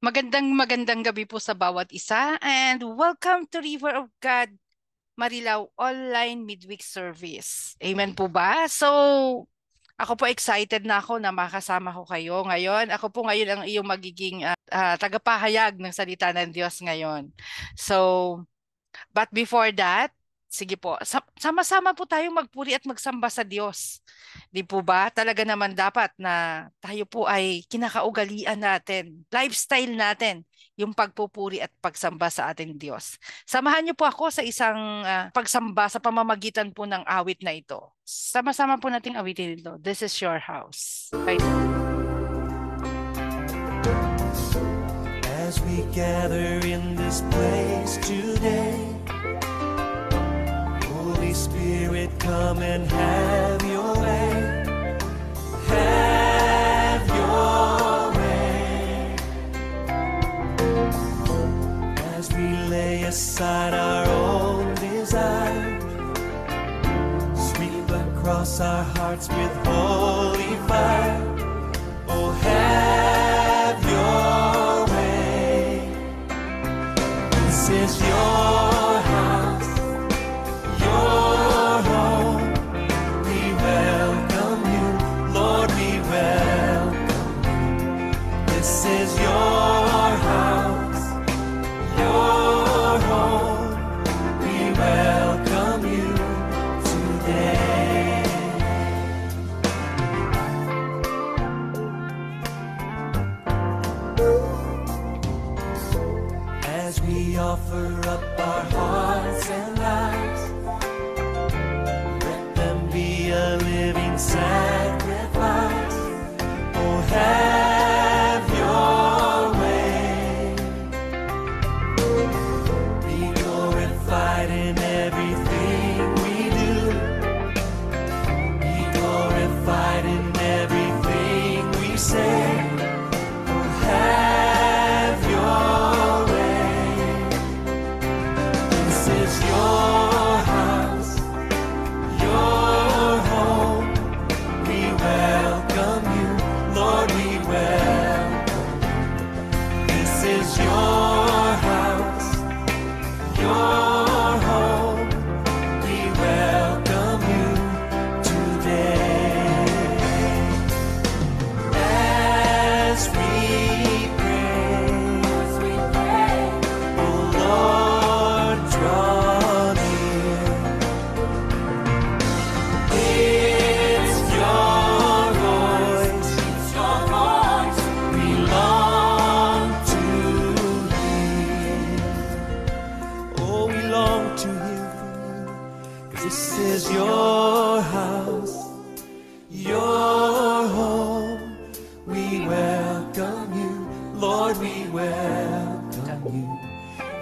Magandang gabi po sa bawat isa and welcome to River of God Marilao Online Midweek Service. Amen po ba? So, ako po excited na ako na makasama ko kayo ngayon. Ako po ngayon ang iyong magiging tagapahayag ng salita ng Diyos ngayon. So, but before that, sige po, sama-sama po tayong magpuri at magsamba sa Diyos. Di po ba? Talaga naman dapat na tayo po ay kinakaugalian natin, lifestyle natin, yung pagpupuri at pagsamba sa ating Diyos. Samahan niyo po ako sa isang pagsamba sa pamamagitan po ng awit na ito. Sama-sama po nating awitin ito. This is your house. Right. As we gather in this place today, Holy Spirit, come and have your way. Have your way. As we lay aside our own desire, sweep across our hearts with holy fire. Oh, have your way. This is your house, your home. We welcome you, Lord, we welcome you. This is your house, your home. We welcome you today. As we offer up our hearts and lives, let them be a living sacrifice. Oh, have your way. Be glorified in everything we do. Be glorified in everything we say. Oh, have your way. This is your house, your home. We welcome you, Lord, we welcome you. This is your house, your home. We welcome you today. As we pray, oh Lord, draw near. It's your voice, we long to hear. Oh, we long to hear from you. 'Cause this is your house, your home. We welcome you, Lord, we welcome you.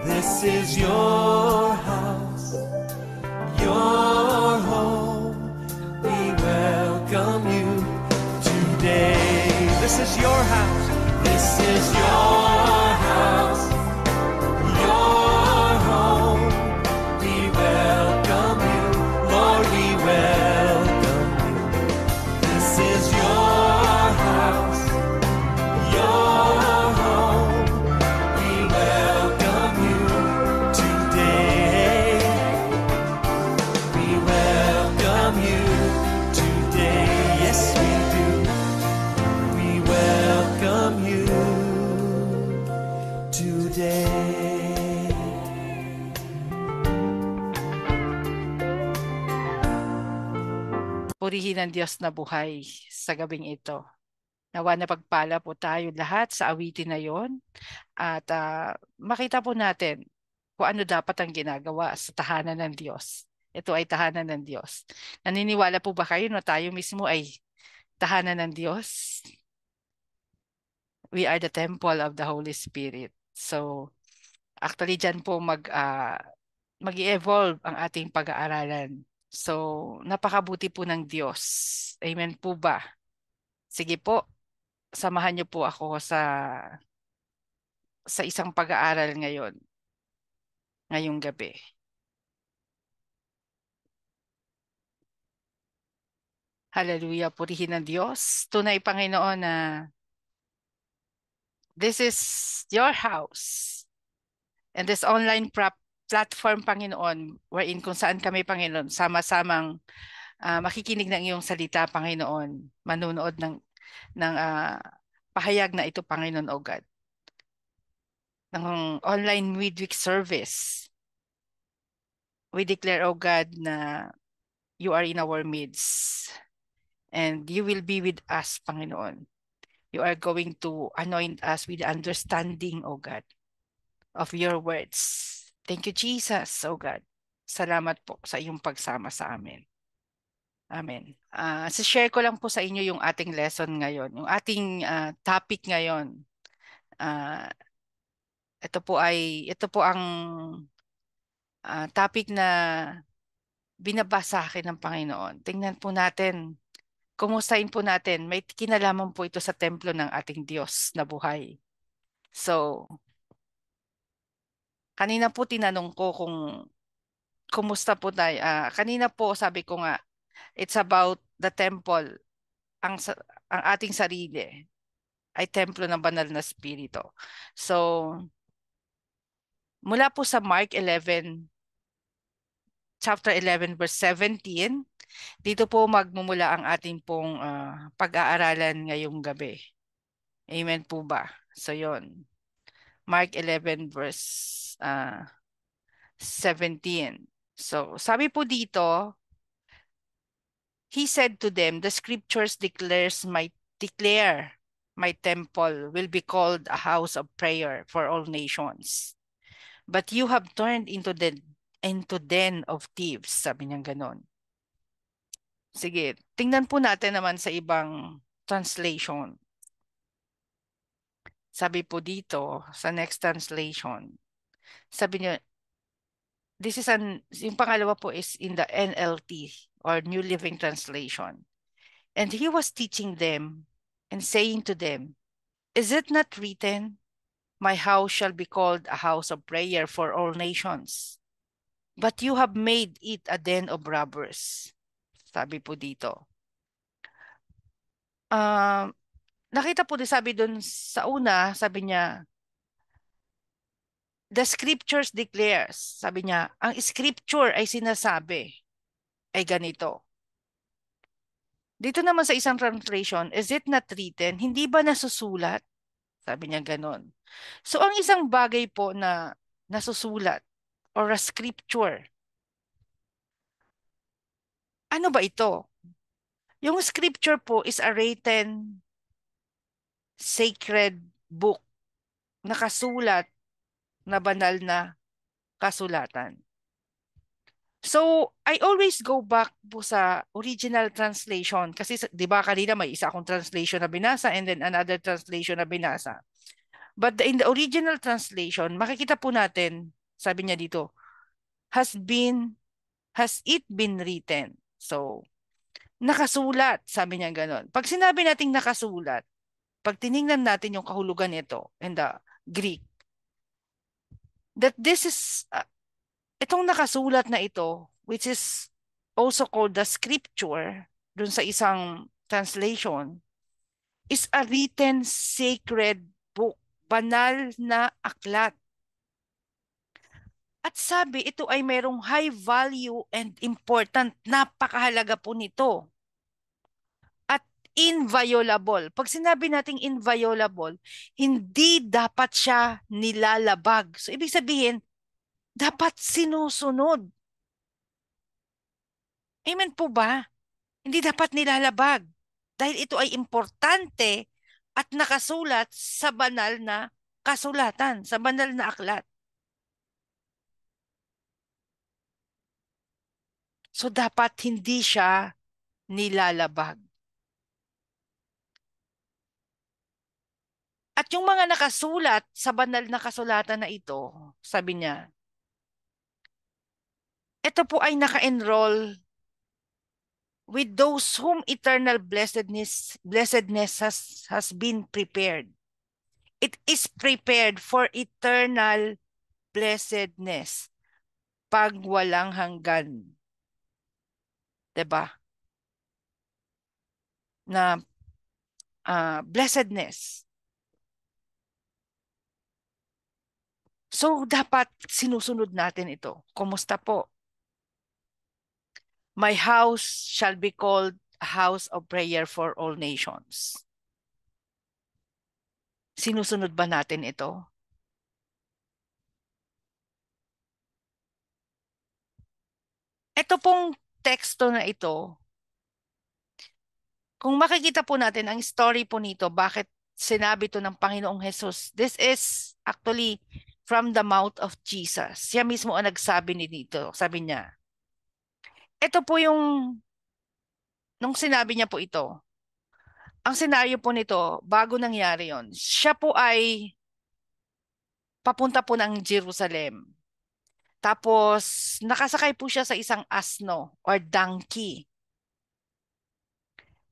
This is your house, your home. We welcome you today. This is your house. This is your house, your home. We welcome you, Lord, we welcome you. This is your house, your home. We welcome you today. We welcome you today. Yes, we do. We welcome you today. Purihin ang Diyos na buhay sa gabing ito. Nawa na pagpala po tayo lahat sa awitin na yon at makita po natin kung ano dapat ang ginagawa sa tahanan ng Diyos. Ito ay tahanan ng Diyos. Naniniwala po ba kayo na tayo mismo ay tahanan ng Diyos? We are the temple of the Holy Spirit. So, actually dyan po mag-evolve ang ating pag-aaralan. So, napakabuti po ng Diyos. Amen po ba? Sige po, samahan niyo po ako sa isang pag-aaral ngayong gabi. Hallelujah, purihin ng Diyos. Tunay, Panginoon, na This is your house. And this online platform, Panginoon, wherein kung saan kami, Panginoon, sama-samang makikinig ng iyong salita, Panginoon, manunood ng pahayag na ito, Panginoon, O God, ng online midweek service. We declare, O God, na you are in our midst and you will be with us, Panginoon. You are going to anoint us with understanding, O God, of your words. Thank you, Jesus, O God. Salamat po sa iyong pagsama sa amin. Amen. Share ko lang po sa inyo yung ating lesson ngayon, yung ating topic ngayon. Uh, ito po ang topic na binabasa akin ng Panginoon. Tingnan po natin, kumustahin po natin, may kinalaman po ito sa templo ng ating Diyos na buhay. So, kanina po tinanong ko kung kumusta po tayo. Kanina po sabi ko nga, it's about the temple. Ang ating sarili ay templo ng banal na spirito. So, mula po sa Mark 11, chapter 11, verse 17, dito po magmumula ang ating pong pag-aaralan ngayong gabi. Amen po ba? So, yon. Mark 11, verse 17. So, sabi po dito, he said to them, the scriptures declare my temple will be called a house of prayer for all nations. But you have turned into den of thieves. Sabi niya ganon. Sige, tingnan po natin naman sa ibang translation. Sabi po dito, sa next translation, sabi niya, yung pangalawa po is in the NLT or New Living Translation. And he was teaching them and saying to them, is it not written, my house shall be called a house of prayer for all nations? But you have made it a den of robbers. Sabi po dito. Nakita po din sabi doon sa una, sabi niya, the scriptures declares, sabi niya, ang scripture ay sinasabi ay ganito. Dito naman sa isang translation, is it not written? Hindi ba nasusulat? Sabi niya ganon. So ang isang bagay po na nasusulat or a scripture, ano ba ito? Yung scripture po is a written sacred book, nakasulat na banal na kasulatan. So, I always go back po sa original translation kasi 'di ba kanina may isa akong translation na binasa and then another translation na binasa. But in the original translation, makikita po natin, sabi niya dito, has it been written? So, nakasulat, sabi niya gano'n. Pag sinabi nating nakasulat, pag tiningnan natin yung kahulugan nito in the Greek, that this is itong nakasulat na ito, which is also called the scripture, dun sa isang translation, is a written sacred book, banal na aklat. At sabi, ito ay mayroong high value and important, napakahalaga po nito. At inviolable. Pag sinabi nating inviolable, hindi dapat siya nilalabag. So, ibig sabihin, dapat sinusunod. Amen po ba? Hindi dapat nilalabag dahil ito ay importante at nakasulat sa banal na kasulatan, sa banal na aklat. So dapat hindi siya nilalabag. At yung mga nakasulat sa banal na kasulatan na ito, sabi niya, ito po ay naka-enroll with those whom eternal blessedness has been prepared. It is prepared for eternal blessedness. Pag walang hanggan. 'Di ba? Na blessedness. So, dapat sinusunod natin ito. Kumusta po? My house shall be called a house of prayer for all nations. Sinusunod ba natin ito? Ito pong teksto na ito, kung makikita po natin ang story po nito, bakit sinabi to ng Panginoong Jesus, this is actually from the mouth of Jesus. Siya mismo ang nagsabi nito. Sabi niya, ito po yung, nung sinabi niya po ito, ang senaryo po nito, bago nangyari yon, siya po ay papunta po ng Jerusalem. Tapos, nakasakay po siya sa isang asno or donkey.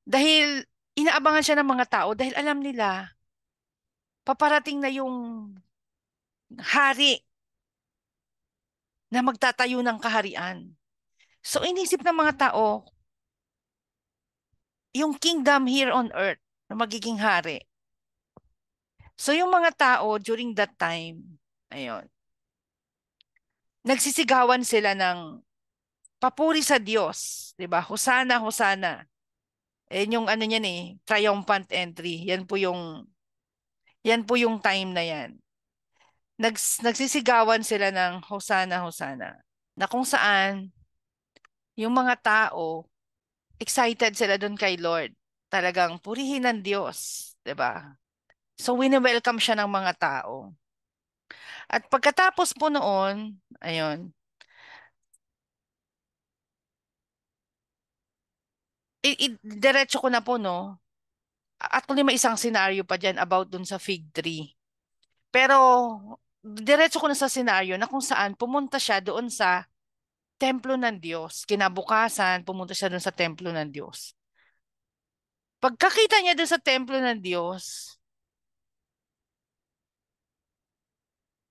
Dahil inaabangan siya ng mga tao dahil alam nila, paparating na yung hari na magtatayo ng kaharian. So, inisip ng mga tao, yung kingdom here on earth na magiging hari. So, yung mga tao during that time, ayun, nagsisigawan sila ng papuri sa Diyos, 'di ba? Hosana, Hosana. Eh yung ano niyan eh, triumphant entry. Yan po yung time na yan. Nagsisigawan sila ng Hosana, Hosana. Na kung saan yung mga tao excited sila doon kay Lord. Talagang purihin ng Diyos, 'di ba? So wini-welcome siya ng mga tao. At pagkatapos po noon, ayun, diretso ko na po no. Actually may isang scenario pa diyan about dun sa fig tree. Pero diretso ko na sa senaryo na kung saan pumunta siya doon sa templo ng Diyos. Kinabukasan, pumunta siya doon sa templo ng Diyos. Pagkakita niya doon sa templo ng Diyos,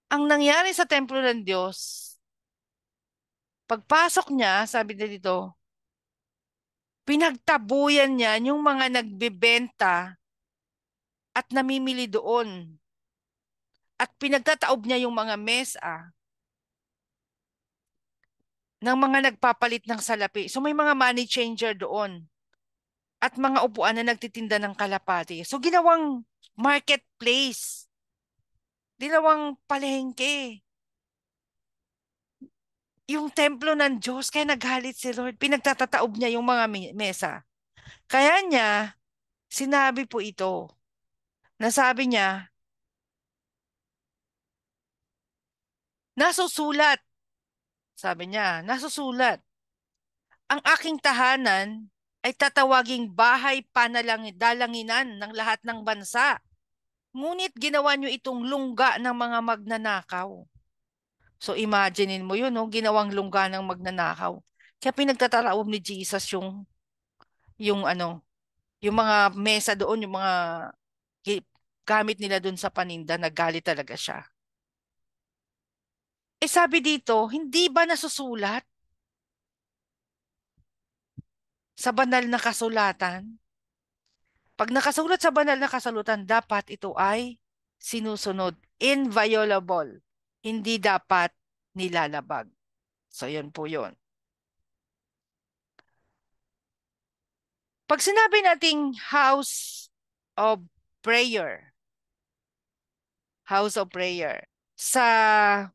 ang nangyari sa templo ng Diyos, pagpasok niya, sabi na dito, pinagtabuyan niya yung mga nagbebenta at namimili doon. At pinagtataob niya yung mga mesa ng mga nagpapalit ng salapi. So may mga money changer doon at mga upuan na nagtitinda ng kalapati. So ginawang marketplace, ginawang palengke. Yung templo ng Diyos, kaya naghalit si Lord. Pinagtatataob niya yung mga mesa. Kaya niya, sinabi po ito, nasabi niya, nasusulat, sabi niya, nasusulat, ang aking tahanan ay tatawaging bahay dalanginan ng lahat ng bansa. Ngunit ginawa niyo itong lungga ng mga magnanakaw. So imaginein mo yun, no? Ginawang lungga ng magnanakaw. Kaya pinagtataraob ni Jesus yung ano, yung mga mesa doon, yung mga gi- gamit nila doon sa paninda, nagalit talaga siya. Eh sabi dito, hindi ba nasusulat sa banal na kasulatan? Pag nakasulat sa banal na kasulatan, dapat ito ay sinusunod. Inviolable. Hindi dapat nilalabag. So yun po yun. Pag sinabi nating of prayer, house of prayer, sa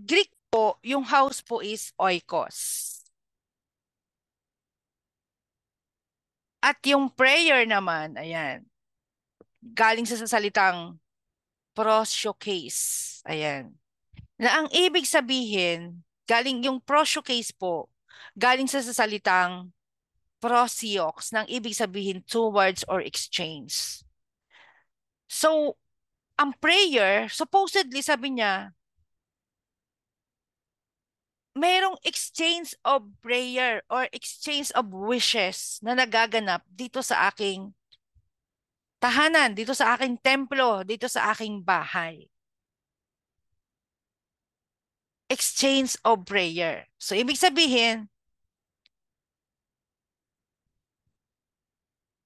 Greek po, yung house po is oikos. At yung prayer naman, ayan, galing sa salitang prosyokes. Ayan. Na ang ibig sabihin, galing yung prosyokes po, galing sa salitang prosiox, nang ibig sabihin towards or exchange. So, ang prayer, supposedly sabi niya, merong exchange of prayer or exchange of wishes na nagaganap dito sa aking tahanan, dito sa aking templo, dito sa aking bahay. Exchange of prayer. So, ibig sabihin,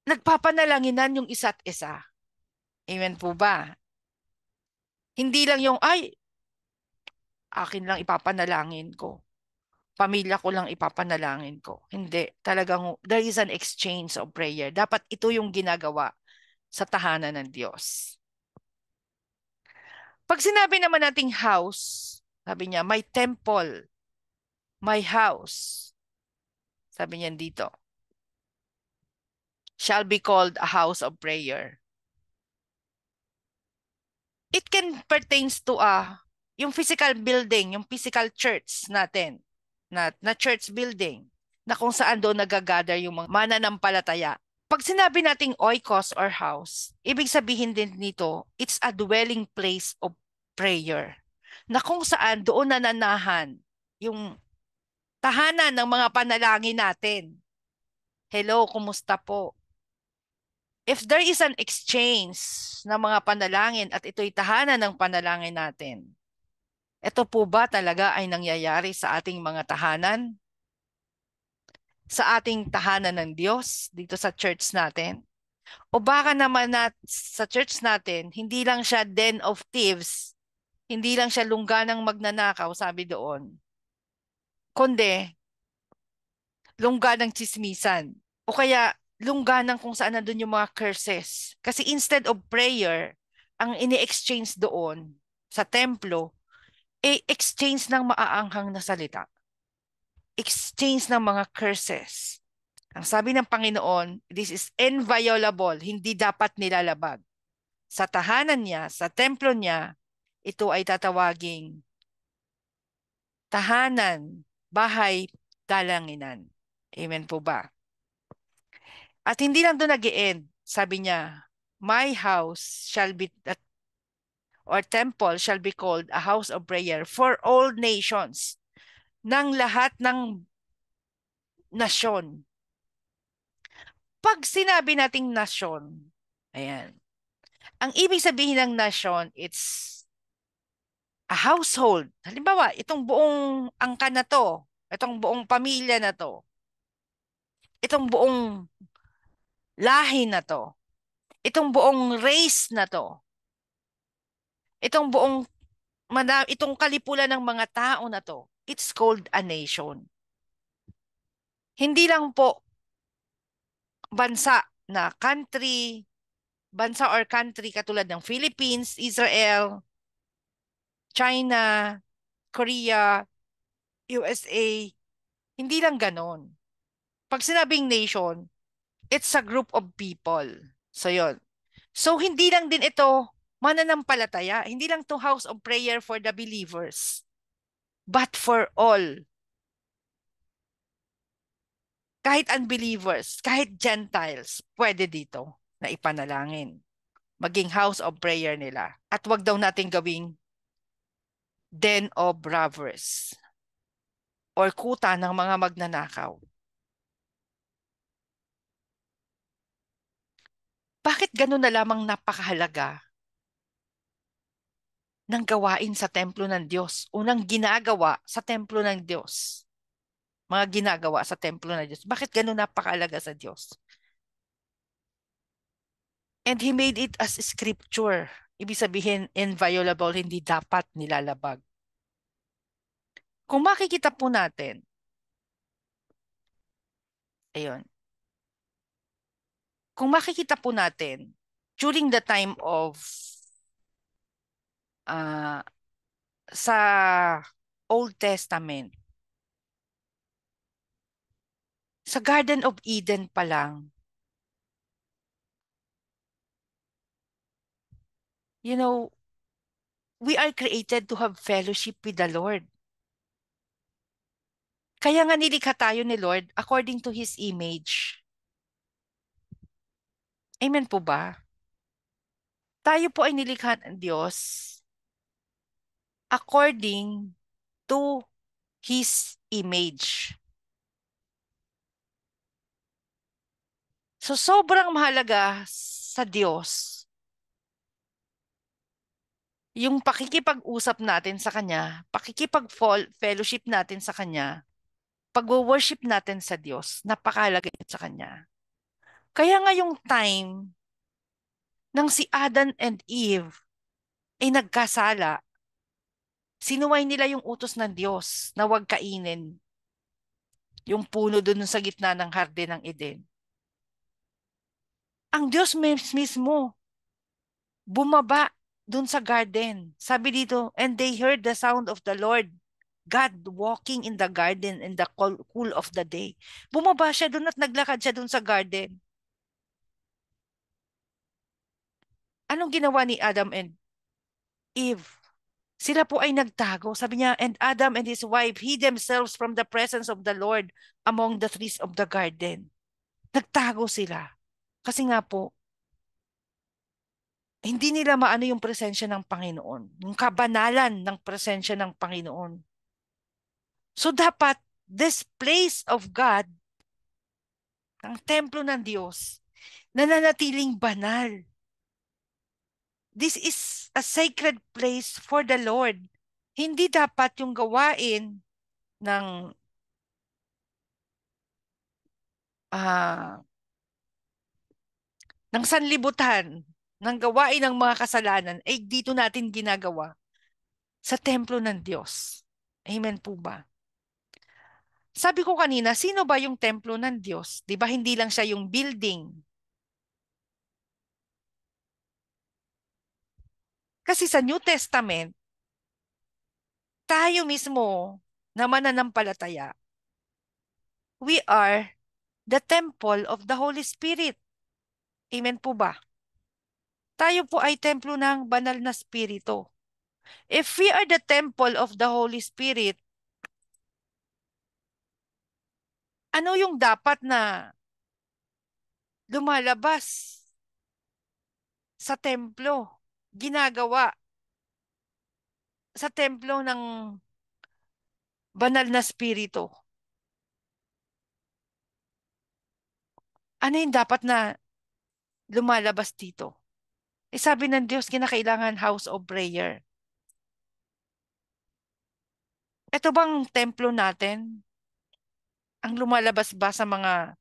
nagpapanalanginan yung isa't isa. Amen po ba? Hindi lang yung, ay, akin lang ipapanalangin ko. Pamilya ko lang ipapanalangin ko. Hindi. Talagang there is an exchange of prayer. Dapat ito yung ginagawa sa tahanan ng Diyos. Pag sinabi naman nating house, sabi niya, my temple, my house, sabi niya dito, shall be called a house of prayer. It can pertains to yung physical building, yung physical church natin, na church building, na kung saan doon nagagather yung mga mananampalataya. Pag sinabi nating oikos or house, ibig sabihin din nito, it's a dwelling place of prayer. Na kung saan doon nananahan yung tahanan ng mga panalangin natin. Hello, kumusta po? If there is an exchange ng mga panalangin at ito'y tahanan ng panalangin natin, ito po ba talaga ay nangyayari sa ating mga tahanan? Sa ating tahanan ng Diyos dito sa church natin? O baka naman sa church natin, hindi lang siya den of thieves, hindi lang siya lungganang magnanakaw, sabi doon, kundi lungganang tsismisan. O kaya lungganang kung saan nandun yung mga curses. Kasi instead of prayer, ang ini-exchange doon sa templo, exchange ng maaanghang na salita. Exchange ng mga curses. Ang sabi ng Panginoon, this is inviolable, hindi dapat nilalabag. Sa tahanan niya, sa templo niya, ito ay tatawaging tahanan, bahay, dalanginan. Amen po ba? At hindi lang doon nag-e-end. Sabi niya, my house shall be, or temple shall be called a house of prayer for all nations, ng lahat ng nasyon. Pag sinabi nating nasyon, ayan, ang ibig sabihin ng nasyon, it's a household. Halimbawa, itong buong angkan na to, itong buong pamilya na to, itong buong lahi na to, itong buong race na to, itong buong itong kalipulan ng mga tao na to, it's called a nation. Hindi lang po bansa na country, bansa or country katulad ng Philippines, Israel, China, Korea, USA. Hindi lang ganon. Pag sinabing nation, it's a group of people. So yon. So hindi lang din ito mananampalataya. Hindi lang to house of prayer for the believers, but for all. Kahit unbelievers, kahit Gentiles, pwede dito na ipanalangin. Maging house of prayer nila. At wag daw natin gawing den of robbers or kuta ng mga magnanakaw. Bakit ganun na lamang napakahalaga ng gawain sa templo ng Diyos o ng ginagawa sa templo ng Diyos? Mga ginagawa sa templo ng Diyos. Bakit ganun napakahalaga sa Diyos? And He made it as scripture. Ibig sabihin, inviolable, hindi dapat nilalabag. Kung makikita po natin, ayun, kung makikita po natin, during the time of uh, sa Old Testament, sa Garden of Eden pa lang, you know, we are created to have fellowship with the Lord. Kaya nga nilikha tayo ni Lord according to His image. Amen po ba? Tayo po ay nilikha ng Diyos according to His image. So sobrang mahalaga sa Diyos yung pakikipag-usap natin sa Kanya, pakikipag-fellowship natin sa Kanya, pag-worship natin sa Diyos, napakahalaga sa Kanya. Kaya nga yung time nang si Adam and Eve ay nagkasala, Sinuway nila yung utos ng Diyos na huwag kainin yung puno doon sa gitna ng Harden ng Eden. Ang Diyos mismo bumaba doon sa garden. Sabi dito, and they heard the sound of the Lord God walking in the garden in the cool of the day. Bumaba siya doon at naglakad siya doon sa garden. Anong ginawa ni Adam and Eve? Sila po ay nagtago. Sabi niya, and Adam and his wife hid themselves from the presence of the Lord among the trees of the garden. Nagtago sila. Kasi nga po, hindi nila maano yung presensya ng Panginoon. Yung kabanalan ng presensya ng Panginoon. So dapat, this place of God, ang templo ng Diyos, nananatiling banal. This is a sacred place for the Lord. Hindi dapat yung gawain ng ah ng sanlibutan, ng gawain ng mga kasalanan, ay dito natin ginagawa sa templo ng Diyos. Amen po ba? Sabi ko kanina, sino ba yung templo ng Diyos? Di ba hindi lang siya yung building? Kasi sa New Testament, tayo mismo na mananampalataya, we are the temple of the Holy Spirit. Amen po ba? Tayo po ay templo ng banal na spirito. If we are the temple of the Holy Spirit, ano yung dapat na lumalabas sa templo, ginagawa sa templo ng banal na spirito? Ano yung dapat na lumalabas dito? Eh sabi ng Diyos, kinakailangan house of prayer. Ito bang templo natin? Ang lumalabas ba sa mga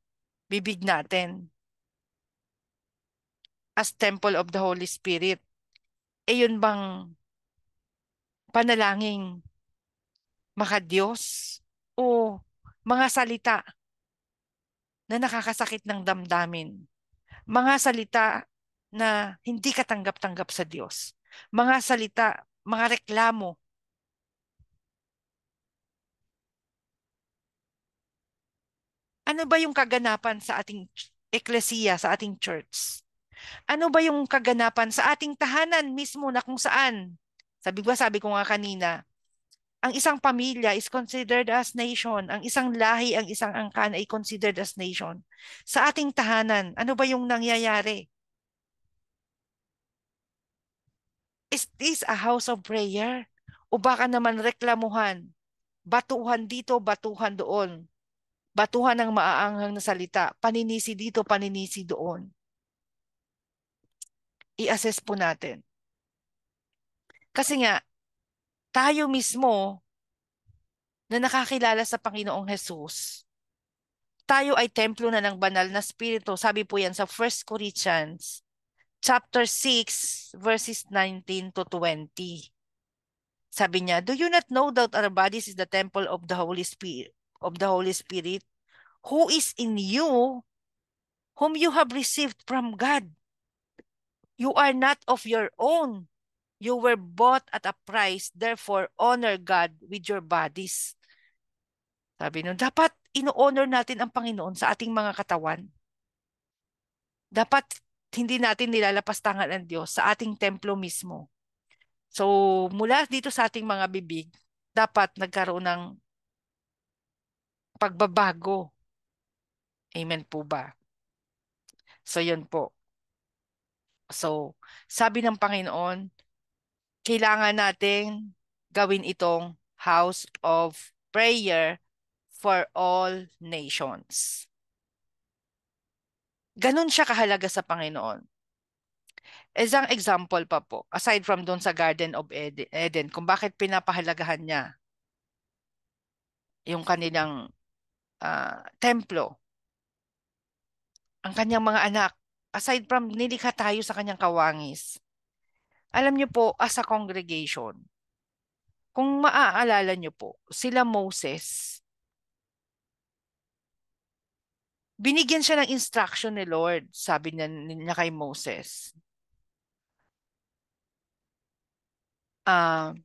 bibig natin as temple of the Holy Spirit? Eh yun bang panalangin makadiyos o mga salita na nakakasakit ng damdamin? Mga salita na hindi katanggap-tanggap sa Diyos. Mga salita, mga reklamo. Ano ba yung kaganapan sa ating eklesiya, sa ating church? Ano ba yung kaganapan sa ating tahanan mismo na kung saan? Sabi ko nga kanina, ang isang pamilya is considered as nation. Ang isang lahi, ang isang angkan ay considered as nation. Sa ating tahanan, ano ba yung nangyayari? Is this a house of prayer? O baka naman reklamuhan, batuhan dito, batuhan doon. Batuhan ng maaanghang na salita, paninisi dito, paninisi doon. I-assess po natin. Kasi nga, tayo mismo na nakakilala sa Panginoong Jesus, tayo ay templo na ng banal na spirito. Sabi po yan sa 1 Corinthians chapter 6 verses 19 to 20. Sabi niya, do you not know that our bodies is the temple of the Holy Spirit, who is in you, whom you have received from God? You are not of your own. You were bought at a price, therefore honor God with your bodies. Sabi nun, dapat ino-honor natin ang Panginoon sa ating mga katawan. Dapat hindi natin nilalapastangan ang Diyos sa ating templo mismo. So, mula dito sa ating mga bibig, dapat nagkaroon ng pagbabago. Amen po ba? So, yun po. So, sabi ng Panginoon, kailangan nating gawin itong house of prayer for all nations. Ganun siya kahalaga sa Panginoon. Isang example pa po, aside from doon sa Garden of Eden, kung bakit pinapahalagahan niya yung kanilang templo, ang kanyang mga anak, aside from nilikha tayo sa kanyang kawangis. Alam niyo po, as a congregation, Kung maaalala nyo po, sila Moses, binigyan siya ng instruction ni Lord, sabi niya kay Moses. Ah,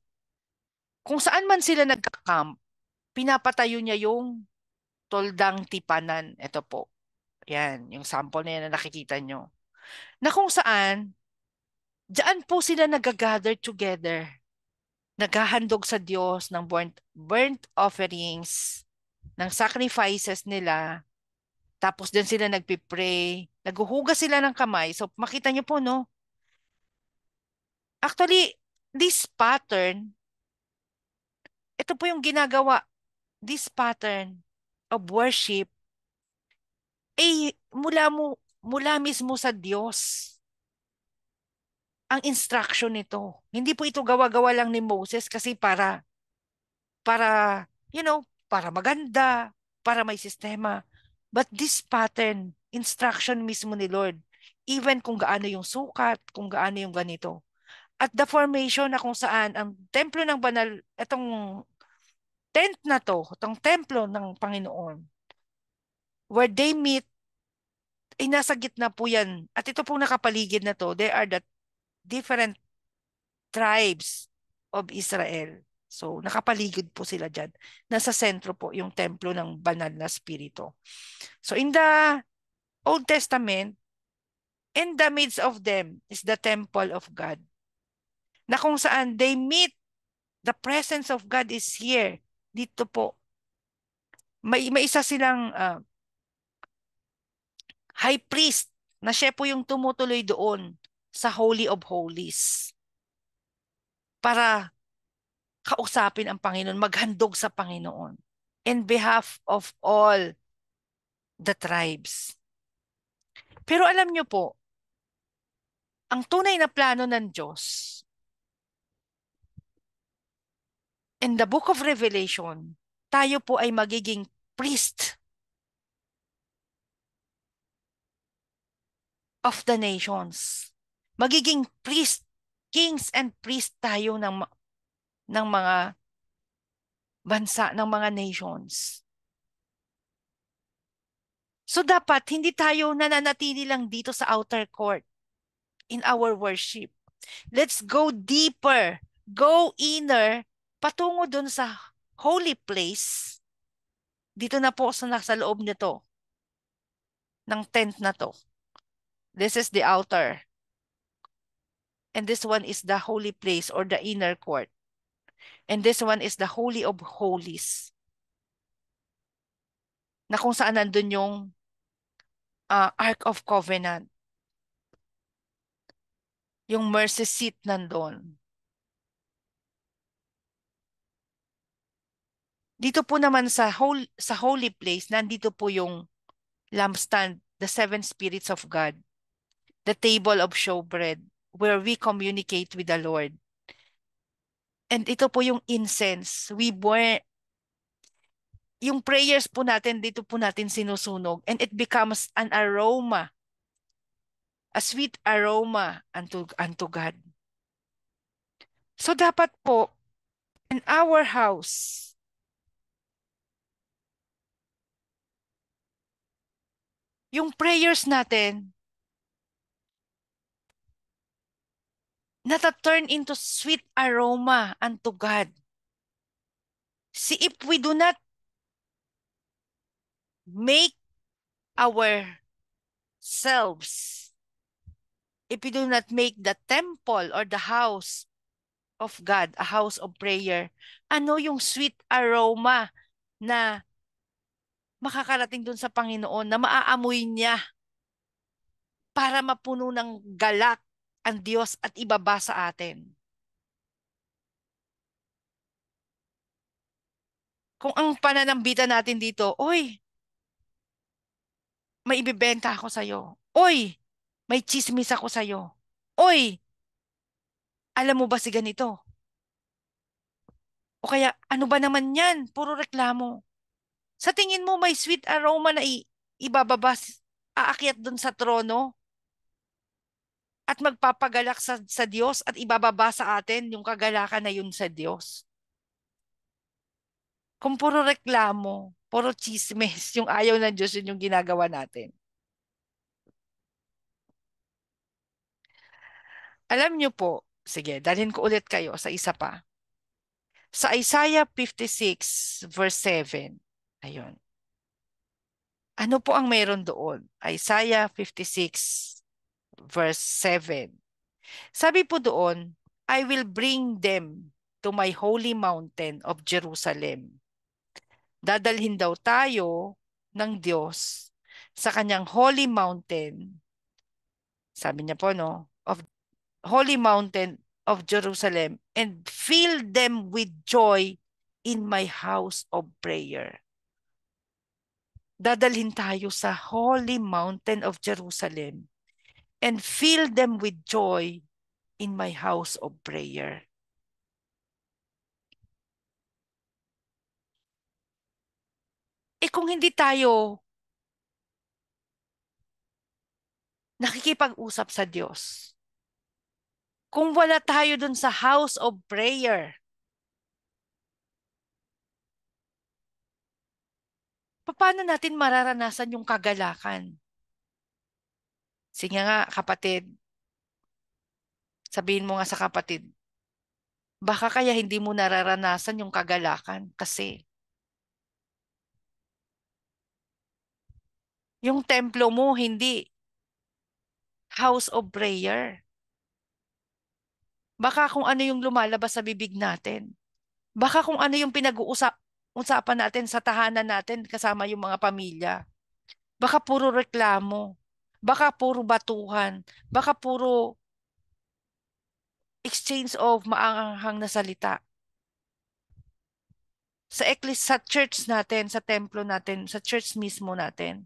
kung saan man sila nagka-camp, pinapatayo niya yung toldang tipanan. Ito po. Yan, yung sample na yan na nakikita nyo. Na kung saan, diyan po sila nag-gather together. Naghahandog sa Diyos ng burnt offerings, ng sacrifices nila. Tapos din sila nagpipray. Naghuhugas sila ng kamay. So makita nyo po, no? Actually, this pattern, ito po yung ginagawa, this pattern of worship, mula mismo sa Diyos ang instruction nito. Hindi po ito gawa-gawa lang ni Moses kasi para, para maganda, para may sistema. But this pattern, instruction mismo ni Lord, even kung gaano yung sukat, kung gaano yung ganito. At the formation na kung saan ang templo ng banal, itong tent na to, itong templo ng Panginoon, where they meet, ay nasa gitna po yan. At ito pong nakapaligid na to, they are the different tribes of Israel. So, nakapaligid po sila dyan. Nasa sentro po yung templo ng banal na spirito. So, in the Old Testament, in the midst of them is the temple of God. Na kung saan they meet, the presence of God is here. Dito po. May isa silang high priest na siya po yung tumutuloy doon sa Holy of Holies para kausapin ang Panginoon, maghandog sa Panginoon in behalf of all the tribes. Pero alam nyo po, ang tunay na plano ng Diyos in the book of Revelation, tayo po ay magiging priest of the nations. Magiging priest, kings and priest tayo ng mga bansa, ng mga nations. So dapat hindi tayo nananatili lang dito sa outer court in our worship. Let's go deeper, go inner, patungo dun sa holy place. Dito na po sa nasa loob nito, ng tent na to. This is the outer. And this one is the holy place or the inner court. And this one is the Holy of Holies. Na kung saan nandun yung Ark of Covenant. Yung mercy seat nandun. Dito po naman sa holy place, nandito po yung lampstand, the seven spirits of God, the table of showbread, where we communicate with the Lord. And ito po yung incense. Yung prayers po natin, dito po natin sinusunog. And it becomes an aroma, a sweet aroma unto God. So dapat po, in our house, yung prayers natin, nata-turn into sweet aroma unto God. See, if we do not make ourselves, if we do not make the temple or the house of God, a house of prayer, ano yung sweet aroma na makakarating dun sa Panginoon, na maaamoy niya para mapuno ng galak ang Diyos at ibaba sa atin. Kung ang pananambitan natin dito, oy, may ibibenta ako sa'yo. Oy, may chismis ako sa'yo. Oy, alam mo ba si ganito? O kaya, ano ba naman yan? Puro reklamo. Sa tingin mo, may sweet aroma na ibababa, aakyat dun sa trono at magpapagalak sa Diyos at ibababa sa atin yung kagalakan na yun sa Diyos. Kung puro reklamo, puro chismes, yung ayaw ng Diyos, yun yung ginagawa natin. Alam niyo po, sige, dalhin ko ulit kayo sa isa pa. Sa Isaiah 56 verse 7. Ayun. Ano po ang meron doon? Isaiah 56 verse 7. Sabi po doon, I will bring them to my holy mountain of Jerusalem. Dadalhin daw tayo ng Diyos sa kanyang holy mountain. Sabi niya po, no? Of holy mountain of Jerusalem and fill them with joy in my house of prayer. Dadalhin tayo sa holy mountain of Jerusalem and fill them with joy in my house of prayer. Kung hindi tayo nakikipag-usap sa Diyos, kung wala tayo dun sa house of prayer, paano natin mararanasan yung kagalakan? Sige nga, kapatid, sabihin mo nga sa kapatid, baka kaya hindi mo nararanasan yung kagalakan kasi yung templo mo hindi house of prayer. Baka kung ano yung lumalabas sa bibig natin. Baka kung ano yung usapan natin sa tahanan natin kasama yung mga pamilya. Baka puro reklamo. Baka puro batuhan. Baka puro exchange of maanghang na salita. Sa church natin, sa templo natin, sa church mismo natin.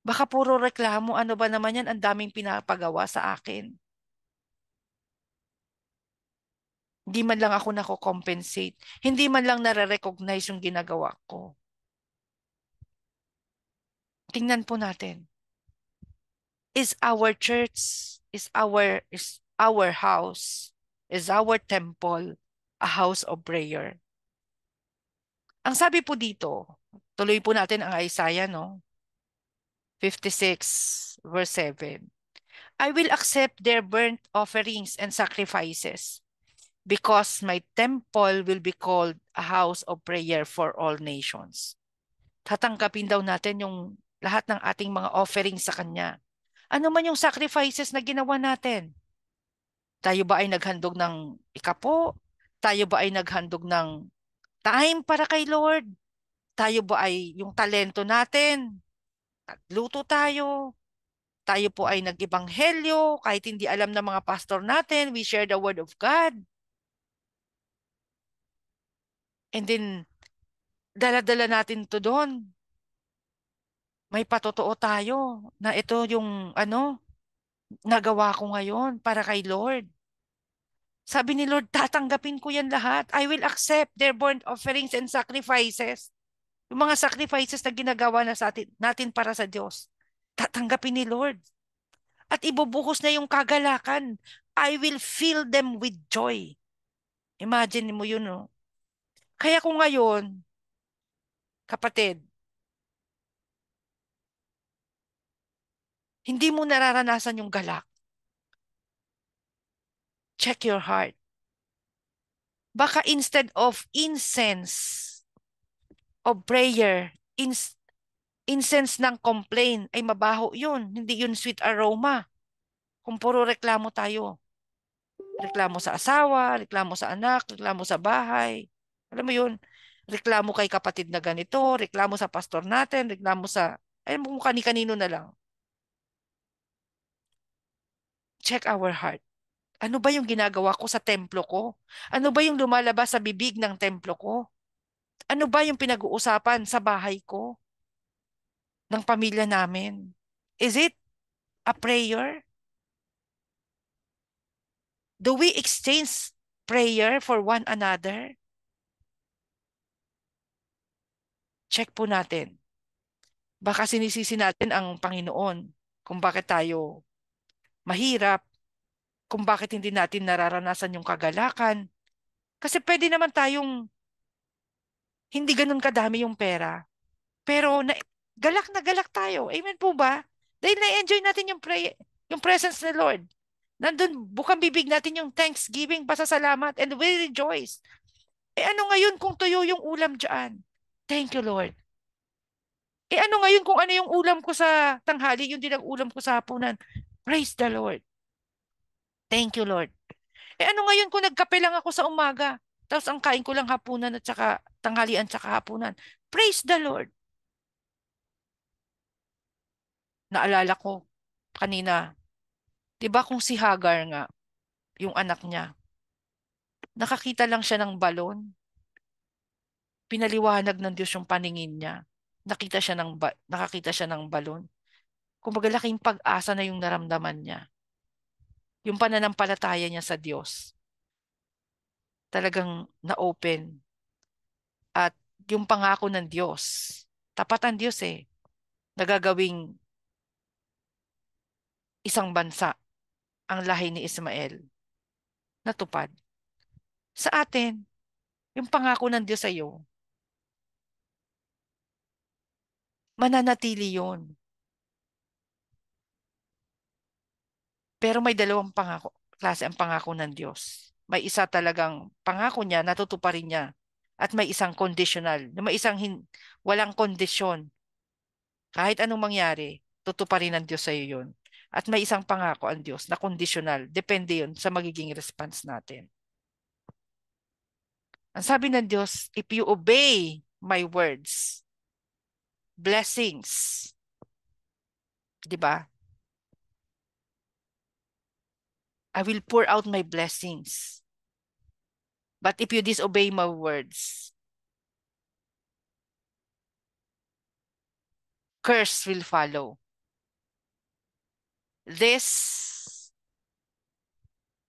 Baka puro reklamo, ano ba naman yan, ang daming pinapagawa sa akin. Hindi man lang ako nako-compensate. Hindi man lang nare-recognize yung ginagawa ko. Tingnan po natin. Is our house, is our temple a house of prayer? Ang sabi po dito, tuloy po natin ang Isaiah, no? 56 verse 7. I will accept their burnt offerings and sacrifices because my temple will be called a house of prayer for all nations. Tatanggapin daw natin yung lahat ng ating mga offerings sa Kanya. Ano man yung sacrifices na ginawa natin? Tayo ba ay naghandog ng ikapo? Tayo ba ay naghandog ng time para kay Lord? Tayo ba ay yung talento natin? Luto tayo. Tayo po ay nag-ibanghelyo. Kahit hindi alam ng mga pastor natin, we share the word of God. And then, dala-dala natin to doon. May patotoo tayo na ito yung nagawa ko ngayon para kay Lord. Sabi ni Lord, tatanggapin ko yan lahat. I will accept their burnt offerings and sacrifices. Yung mga sacrifices na ginagawa na sa natin para sa Diyos. Tatanggapin ni Lord. At ibubuhos na yung kagalakan. I will fill them with joy. Imagine mo yun, no? Kaya kung ngayon, kapatid, hindi mo nararanasan yung galak. Check your heart. Baka instead of incense of prayer, incense ng complaint ay mabaho yun. Hindi yun sweet aroma. Kung puro reklamo tayo. Reklamo sa asawa, reklamo sa anak, reklamo sa bahay. Alam mo yun? Reklamo kay kapatid na ganito, reklamo sa pastor natin, reklamo sa, ay mo kani-kanino na lang. Check our heart. Ano ba yung ginagawa ko sa templo ko? Ano ba yung lumalabas sa bibig ng templo ko? Ano ba yung pinag-uusapan sa bahay ko? Ng pamilya namin? Is it a prayer? Do we exchange prayer for one another? Check po natin. Baka sinisisi natin ang Panginoon kung bakit tayo mahirap, kung bakit hindi natin nararanasan yung kagalakan. Kasi pwede naman tayong Hindi ganun kadami yung pera. Pero na galak tayo. Amen po ba? Dahil na-enjoy natin yung presence ni Lord. Nandun, bukang bibig natin yung thanksgiving, pasasalamat, and we rejoice. Eh ano ngayon kung tuyo yung ulam dyan? Thank you, Lord. Eh ano ngayon kung ano yung ulam ko sa tanghali, yun din ang ulam ko sa hapunan? Praise the Lord. Thank you, Lord. Eh ano ngayon kung nagkape lang ako sa umaga, tapos ang kain ko lang hapunan at saka tanghalian at saka hapunan? Praise the Lord. Naalala ko kanina, 'di ba kung si Hagar nga, yung anak niya, nakakita lang siya ng balon, pinaliwanag ng Diyos yung paningin niya. Nakakita siya ng balon. Kumbaga laking pag-asa na yung naramdaman niya. Yung pananampalataya niya sa Diyos, talagang na-open. At yung pangako ng Diyos, tapat ang Diyos eh, nagagawing isang bansa ang lahi ni Ismael. Natupad. Sa atin, yung pangako ng Diyos sa iyo, mananatili yon. Pero may dalawang klase ang pangako ng Diyos. May isa talagang pangako niya, natutuparin niya. At may isang conditional, na may isang walang kondisyon. Kahit anong mangyari, tutuparin ng Diyos sa iyo yun. At may isang pangako ang Diyos na conditional. Depende yun sa magiging response natin. Ang sabi ng Diyos, if you obey my words, blessings, di ba? I will pour out my blessings. But if you disobey my words, curse will follow. This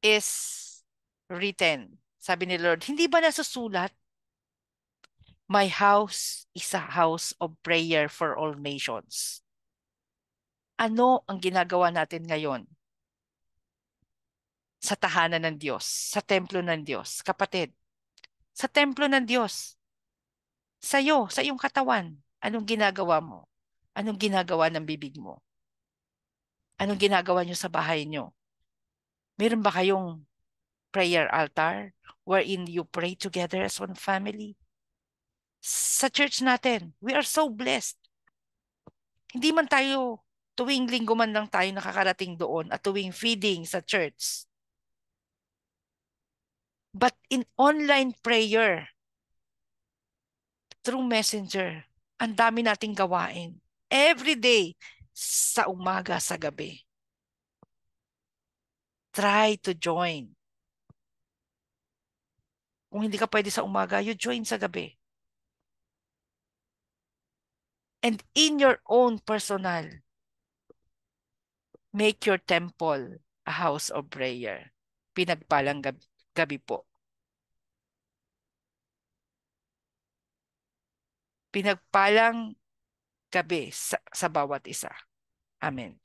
is written. Sabi ni Lord, hindi ba nasusulat? My house is a house of prayer for all nations. Ano ang ginagawa natin ngayon sa tahanan ng Diyos, sa templo ng Diyos? Kapatid, sa templo ng Diyos, sa iyong katawan, anong ginagawa mo? Anong ginagawa ng bibig mo? Anong ginagawa nyo sa bahay nyo? Meron ba kayong prayer altar wherein you pray together as one family? Sa church natin, we are so blessed. Hindi man tayo, tuwing linggo man lang tayo nakakarating doon at tuwing feeding sa church. But in online prayer, through messenger, ang dami nating gawain. Every day, sa umaga, sa gabi. Try to join. Kung hindi ka pwede sa umaga, you join sa gabi. And in your own personal, make your temple a house of prayer. Pinagpalang gabi po. Pinagpalang gabi sa bawat isa. Amen.